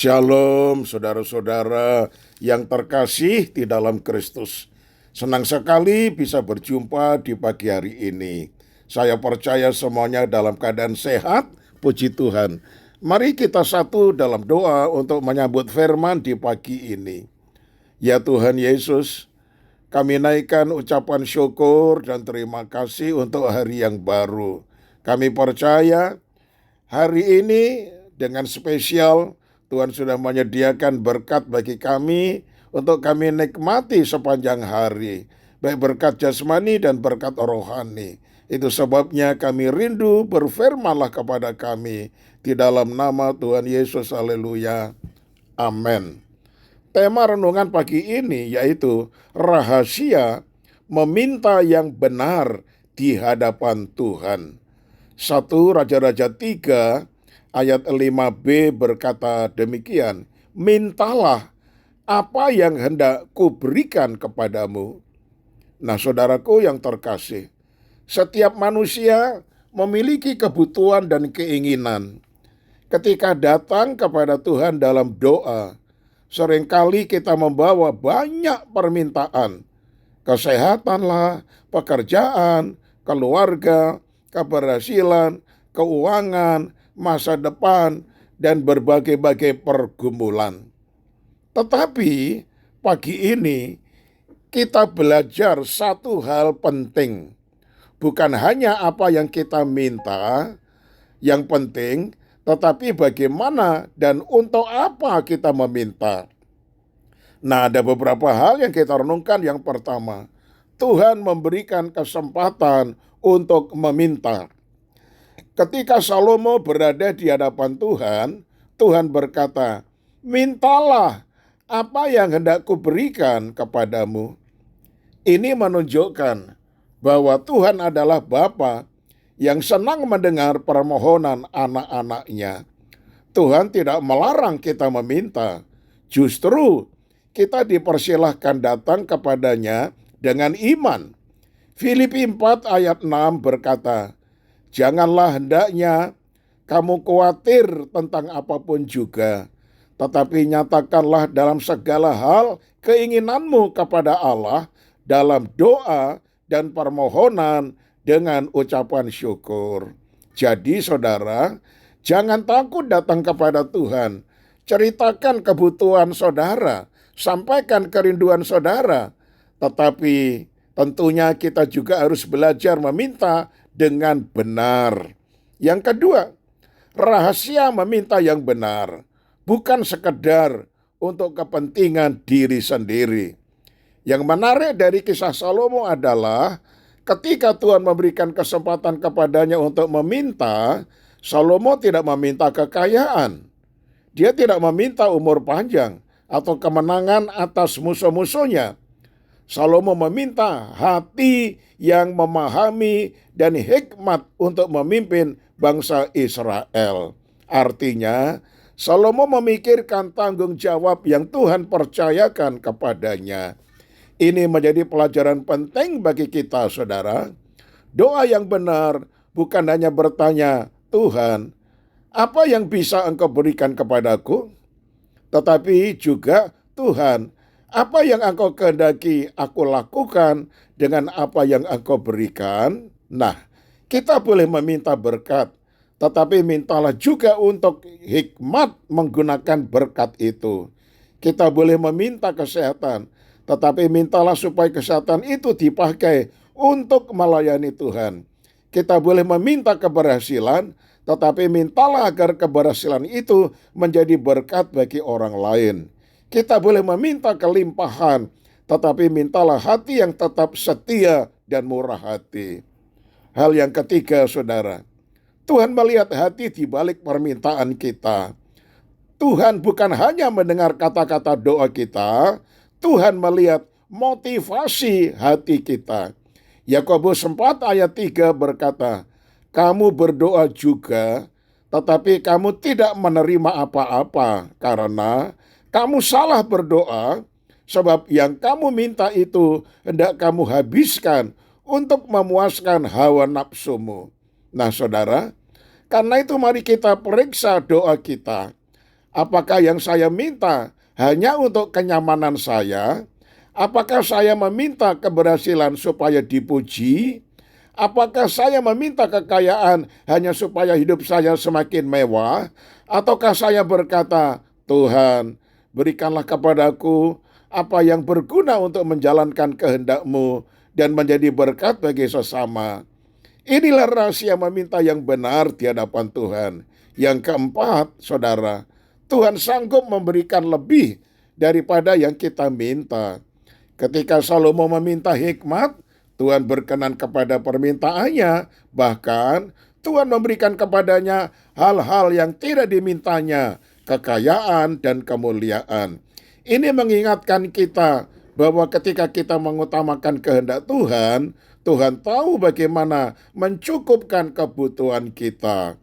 Shalom saudara-saudara yang terkasih di dalam Kristus. Senang sekali bisa berjumpa di pagi hari ini. Saya percaya semuanya dalam keadaan sehat, puji Tuhan. Mari kita satu dalam doa untuk menyambut firman di pagi ini. Ya Tuhan Yesus, kami naikkan ucapan syukur dan terima kasih untuk hari yang baru. Kami percaya hari ini dengan spesial Tuhan sudah menyediakan berkat bagi kami untuk kami nikmati sepanjang hari, baik berkat jasmani dan berkat rohani. Itu sebabnya kami rindu, berfirmanlah kepada kami di dalam nama Tuhan Yesus. Haleluya. Amin. Tema renungan pagi ini yaitu rahasia meminta yang benar di hadapan Tuhan. 1 Raja-Raja 3 ayat 5b berkata demikian, mintalah apa yang hendak kuberikan kepadamu. Nah saudaraku yang terkasih, setiap manusia memiliki kebutuhan dan keinginan. Ketika datang kepada Tuhan dalam doa, seringkali kita membawa banyak permintaan. Kesehatanlah, pekerjaan, keluarga, keberhasilan, keuangan, masa depan, dan berbagai-bagai pergumulan. Tetapi pagi ini kita belajar satu hal penting. Bukan hanya apa yang kita minta yang penting, tetapi bagaimana dan untuk apa kita meminta. Nah, ada beberapa hal yang kita renungkan. Yang pertama, Tuhan memberikan kesempatan untuk meminta. Ketika Salomo berada di hadapan Tuhan, Tuhan berkata, mintalah apa yang hendak kuberikan kepadamu. Ini menunjukkan bahwa Tuhan adalah Bapa yang senang mendengar permohonan anak-anaknya. Tuhan tidak melarang kita meminta, justru kita dipersilahkan datang kepadanya dengan iman. Filipi 4 ayat 6 berkata, janganlah hendaknya kamu khawatir tentang apapun juga, tetapi nyatakanlah dalam segala hal keinginanmu kepada Allah dalam doa dan permohonan dengan ucapan syukur. Jadi saudara, jangan takut datang kepada Tuhan. Ceritakan kebutuhan saudara, sampaikan kerinduan saudara. Tetapi tentunya kita juga harus belajar meminta dengan benar. Yang kedua, rahasia meminta yang benar bukan sekedar untuk kepentingan diri sendiri. Yang menarik dari kisah Salomo adalah ketika Tuhan memberikan kesempatan kepadanya untuk meminta, Salomo tidak meminta kekayaan. Dia tidak meminta umur panjang atau kemenangan atas musuh-musuhnya. Salomo meminta hati yang memahami dan hikmat untuk memimpin bangsa Israel. Artinya, Salomo memikirkan tanggung jawab yang Tuhan percayakan kepadanya. Ini menjadi pelajaran penting bagi kita, saudara. Doa yang benar bukan hanya bertanya, Tuhan, apa yang bisa Engkau berikan kepadaku? Tetapi juga, Tuhan, apa yang Engkau kehendaki aku lakukan dengan apa yang Engkau berikan? Nah, kita boleh meminta berkat, tetapi mintalah juga untuk hikmat menggunakan berkat itu. Kita boleh meminta kesehatan, tetapi mintalah supaya kesehatan itu dipakai untuk melayani Tuhan. Kita boleh meminta keberhasilan, tetapi mintalah agar keberhasilan itu menjadi berkat bagi orang lain. Kita boleh meminta kelimpahan, tetapi mintalah hati yang tetap setia dan murah hati. Hal yang ketiga, saudara, Tuhan melihat hati di balik permintaan kita. Tuhan bukan hanya mendengar kata-kata doa kita, Tuhan melihat motivasi hati kita. Yakobus 4 ayat 3 berkata, kamu berdoa juga, tetapi kamu tidak menerima apa-apa karena kamu salah berdoa, sebab yang kamu minta itu hendak kamu habiskan untuk memuaskan hawa nafsumu. Nah saudara, karena itu mari kita periksa doa kita. Apakah yang saya minta hanya untuk kenyamanan saya? Apakah saya meminta keberhasilan supaya dipuji? Apakah saya meminta kekayaan hanya supaya hidup saya semakin mewah? Ataukah saya berkata, Tuhan, berikanlah kepadaku apa yang berguna untuk menjalankan kehendak-Mu dan menjadi berkat bagi sesama. Inilah rahasia meminta yang benar di hadapan Tuhan. Yang keempat, saudara, Tuhan sanggup memberikan lebih daripada yang kita minta. Ketika Salomo meminta hikmat, Tuhan berkenan kepada permintaannya. Bahkan Tuhan memberikan kepadanya hal-hal yang tidak dimintanya, kekayaan dan kemuliaan. Ini mengingatkan kita bahwa ketika kita mengutamakan kehendak Tuhan, Tuhan tahu bagaimana mencukupkan kebutuhan kita.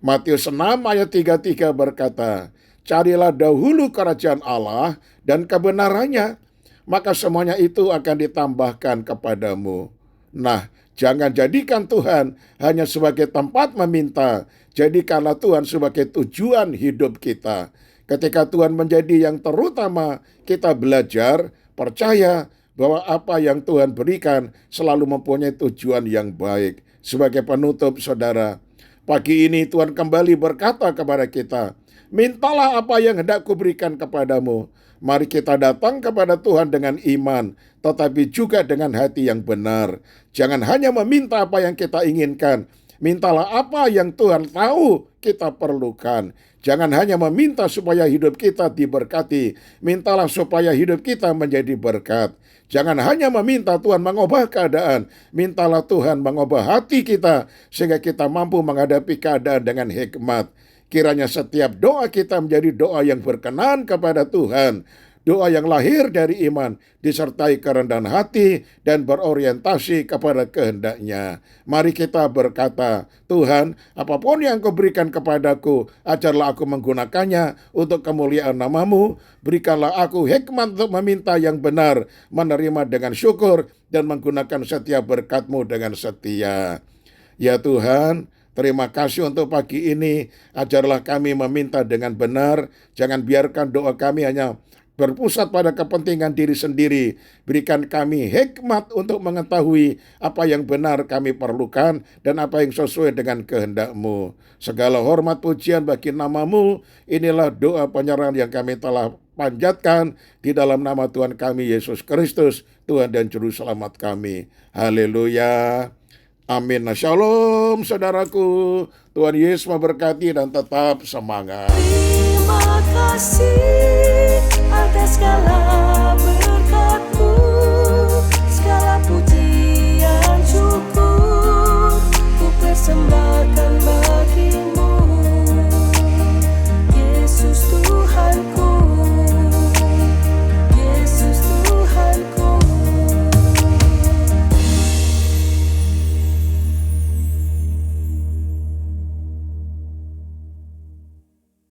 Matius 6 ayat 33 berkata, carilah dahulu kerajaan Allah dan kebenarannya, maka semuanya itu akan ditambahkan kepadamu. Nah, jangan jadikan Tuhan hanya sebagai tempat meminta, jadikanlah Tuhan sebagai tujuan hidup kita. Ketika Tuhan menjadi yang terutama, kita belajar, percaya bahwa apa yang Tuhan berikan selalu mempunyai tujuan yang baik. Sebagai penutup, saudara, pagi ini Tuhan kembali berkata kepada kita, mintalah apa yang hendak kuberikan kepadamu. Mari kita datang kepada Tuhan dengan iman, tetapi juga dengan hati yang benar. Jangan hanya meminta apa yang kita inginkan, mintalah apa yang Tuhan tahu kita perlukan. Jangan hanya meminta supaya hidup kita diberkati, mintalah supaya hidup kita menjadi berkat. Jangan hanya meminta Tuhan mengubah keadaan, mintalah Tuhan mengubah hati kita sehingga kita mampu menghadapi keadaan dengan hikmat. Kiranya setiap doa kita menjadi doa yang berkenan kepada Tuhan. Doa yang lahir dari iman, disertai kerendahan hati dan berorientasi kepada kehendak-Nya. Mari kita berkata, Tuhan, apapun yang Kau berikan kepadaku, ajarlah aku menggunakannya untuk kemuliaan nama-Mu. Berikanlah aku hikmat untuk meminta yang benar, menerima dengan syukur, dan menggunakan setiap berkat-Mu dengan setia. Ya Tuhan, terima kasih untuk pagi ini. Ajarlah kami meminta dengan benar. Jangan biarkan doa kami hanya berpusat pada kepentingan diri sendiri. Berikan kami hikmat untuk mengetahui apa yang benar kami perlukan dan apa yang sesuai dengan kehendak-Mu. Segala hormat pujian bagi nama-Mu. Inilah doa penyerahan yang kami telah panjatkan di dalam nama Tuhan kami Yesus Kristus, Tuhan dan Juru Selamat kami. Haleluya. Amin. Nah, shalom saudaraku. Tuhan Yesus memberkati dan tetap semangat. Terima kasih atas segala